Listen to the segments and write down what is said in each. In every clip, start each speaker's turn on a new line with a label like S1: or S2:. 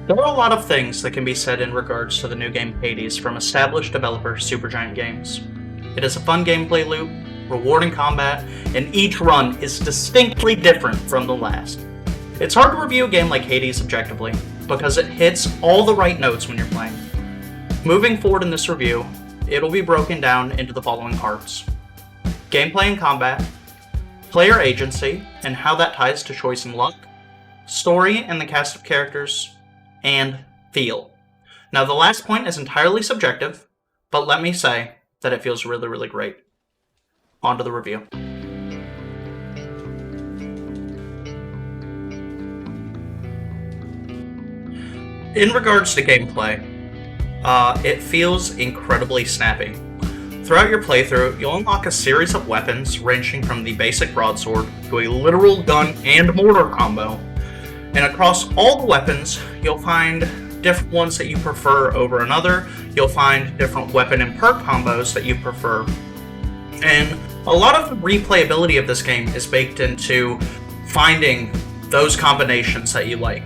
S1: There are a lot of things that can be said in regards to the new game Hades from established developer Supergiant Games. It is a fun gameplay loop, rewarding combat, and each run is distinctly different from the last. It's hard to review a game like Hades objectively, because it hits all the right notes when you're playing. Moving forward in this review, it'll be broken down into the following parts: gameplay and combat, player agency and how that ties to choice and luck, story and the cast of characters, and feel. Now, the last point is entirely subjective, but let me say that it feels really, really great. On to the review. In regards to gameplay, it feels incredibly snappy. Throughout your playthrough, you'll unlock a series of weapons ranging from the basic broadsword to a literal gun and mortar combo. And across all the weapons, you'll find different ones that you prefer over another. You'll find different weapon and perk combos that you prefer. And a lot of the replayability of this game is baked into finding those combinations that you like.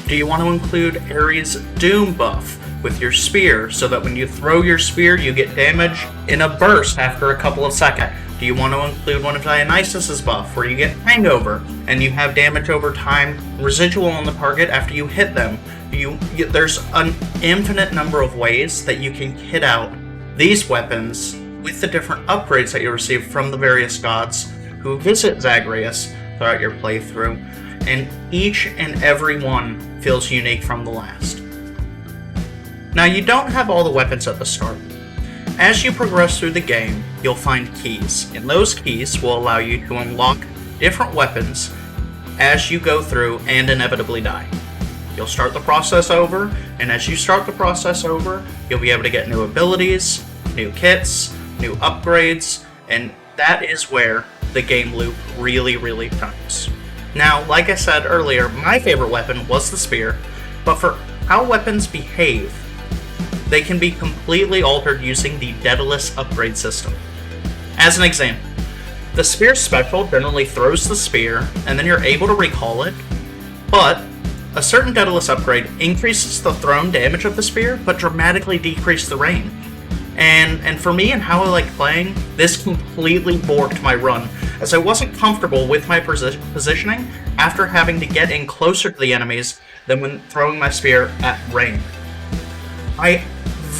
S1: Do you want to include Ares' Doom buff with your spear, so that when you throw your spear, you get damage in a burst after a couple of seconds? Do you want to include one of Dionysus' buff, where you get Hangover, and you have damage over time, residual on the target after you hit them? There's an infinite number of ways that you can kit out these weapons with the different upgrades that you receive from the various gods who visit Zagreus throughout your playthrough, and each and every one feels unique from the last. Now, you don't have all the weapons at the start. As you progress through the game, you'll find keys, and those keys will allow you to unlock different weapons as you go through and inevitably die. You'll start the process over, and as you start the process over, you'll be able to get new abilities, new kits, new upgrades, and that is where the game loop really, really shines. Now, like I said earlier, my favorite weapon was the spear, but for how weapons behave, they can be completely altered using the Daedalus upgrade system. As an example, the spear special generally throws the spear, and then you're able to recall it, but a certain Daedalus upgrade increases the thrown damage of the spear, but dramatically decreases the range. And for me and how I like playing, this completely borked my run, as I wasn't comfortable with my positioning after having to get in closer to the enemies than when throwing my spear at range. I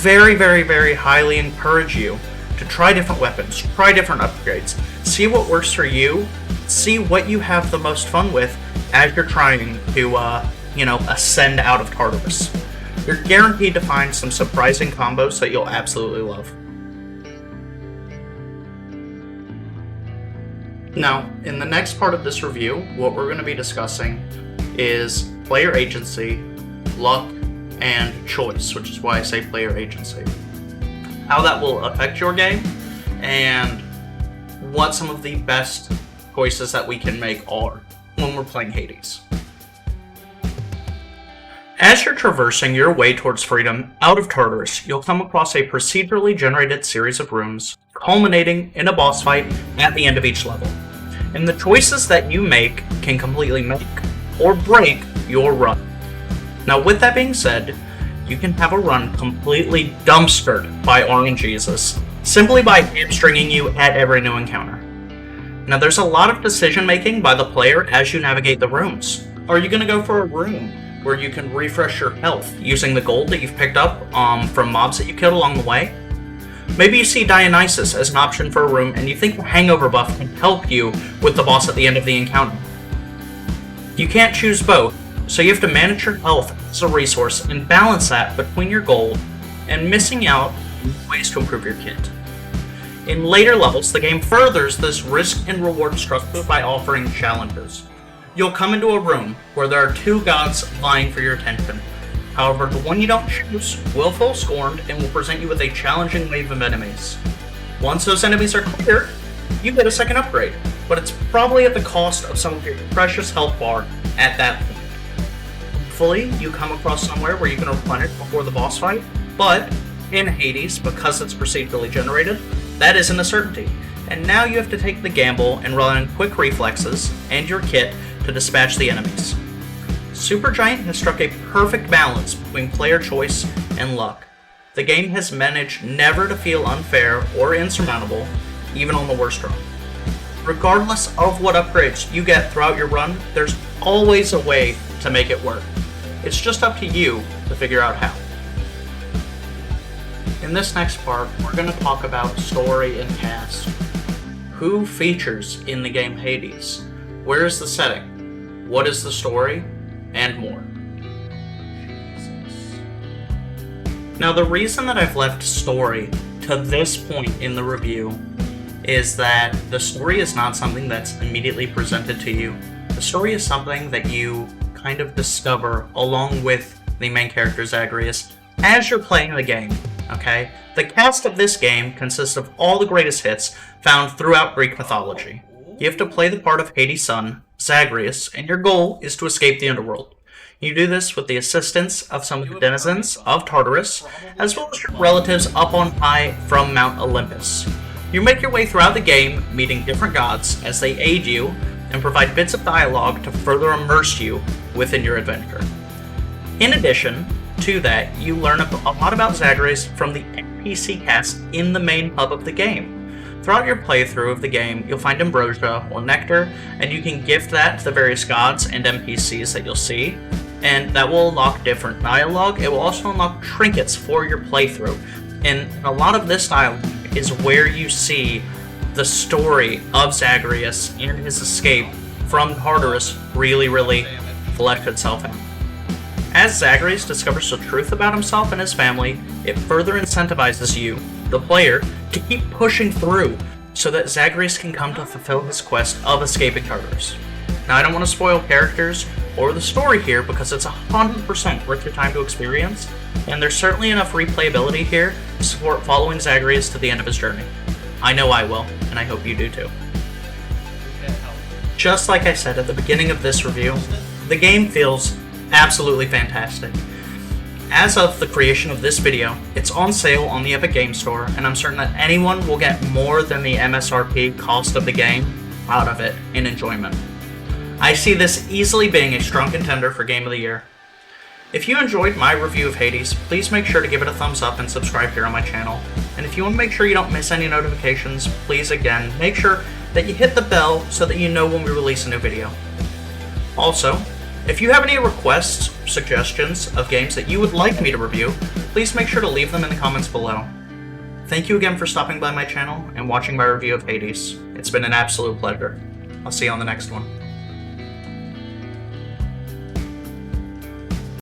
S1: very, very, very highly encourage you to try different weapons, try different upgrades, see what works for you, see what you have the most fun with as you're trying to, ascend out of Tartarus. You're guaranteed to find some surprising combos that you'll absolutely love. Now, in the next part of this review, what we're going to be discussing is player agency, luck, and choice, which is why I say player agency. How that will affect your game, and what some of the best choices that we can make are when we're playing Hades. As you're traversing your way towards freedom out of Tartarus, you'll come across a procedurally generated series of rooms, culminating in a boss fight at the end of each level. And the choices that you make can completely make or break your run. Now, with that being said, you can have a run completely dumpstered by RNGesus simply by hamstringing you at every new encounter. Now, there's a lot of decision making by the player as you navigate the rooms. Are you going to go for a room where you can refresh your health using the gold that you've picked up from mobs that you killed along the way? Maybe you see Dionysus as an option for a room and you think the Hangover buff can help you with the boss at the end of the encounter. You can't choose both, so you have to manage your health as a resource and balance that between your gold and missing out on ways to improve your kit. In later levels, the game furthers this risk and reward structure by offering challenges. You'll come into a room where there are two gods vying for your attention. However, the one you don't choose will feel scorned and will present you with a challenging wave of enemies. Once those enemies are cleared, you get a second upgrade, but it's probably at the cost of some of your precious health bar at that point. Hopefully, you come across somewhere where you can replenish before the boss fight, but in Hades, because it's procedurally generated, that isn't a certainty, and now you have to take the gamble and rely on quick reflexes and your kit to dispatch the enemies. Supergiant has struck a perfect balance between player choice and luck. The game has managed never to feel unfair or insurmountable, even on the worst run. Regardless of what upgrades you get throughout your run, there's always a way to make it work. It's just up to you to figure out how. In this next part, we're going to talk about story and cast. Who features in the game Hades? Where is the setting? What is the story? And more. Now, the reason that I've left story to this point in the review is that the story is not something that's immediately presented to you. The story is something that you kind of discover along with the main character Zagreus as you're playing the game, okay? The cast of this game consists of all the greatest hits found throughout Greek mythology. You have to play the part of Hades' son, Zagreus, and your goal is to escape the underworld. You do this with the assistance of some of the denizens of Tartarus, as well as your relatives up on high from Mount Olympus. You make your way throughout the game, meeting different gods as they aid you and provide bits of dialogue to further immerse you within your adventure. In addition to that, you learn a lot about Zagreus from the NPC cast in the main hub of the game. Throughout your playthrough of the game, you'll find ambrosia or nectar, and you can gift that to the various gods and NPCs that you'll see, and that will unlock different dialogue. It will also unlock trinkets for your playthrough, and a lot of this dialogue is where you see the story of Zagreus and his escape from Tartarus really flesh itself out. As Zagreus discovers the truth about himself and his family, it further incentivizes you, the player, to keep pushing through so that Zagreus can come to fulfill his quest of escaping Tartarus. Now, I don't want to spoil characters or the story here because it's 100% worth your time to experience, and there's certainly enough replayability here to support following Zagreus to the end of his journey. I know I will, and I hope you do too. Just like I said at the beginning of this review, the game feels absolutely fantastic. As of the creation of this video, it's on sale on the Epic Games Store, and I'm certain that anyone will get more than the MSRP cost of the game out of it in enjoyment. I see this easily being a strong contender for Game of the Year. If you enjoyed my review of Hades, please make sure to give it a thumbs up and subscribe here on my channel. And if you want to make sure you don't miss any notifications, please again, make sure that you hit the bell so that you know when we release a new video. Also, if you have any requests, suggestions of games that you would like me to review, please make sure to leave them in the comments below. Thank you again for stopping by my channel and watching my review of Hades. It's been an absolute pleasure. I'll see you on the next one.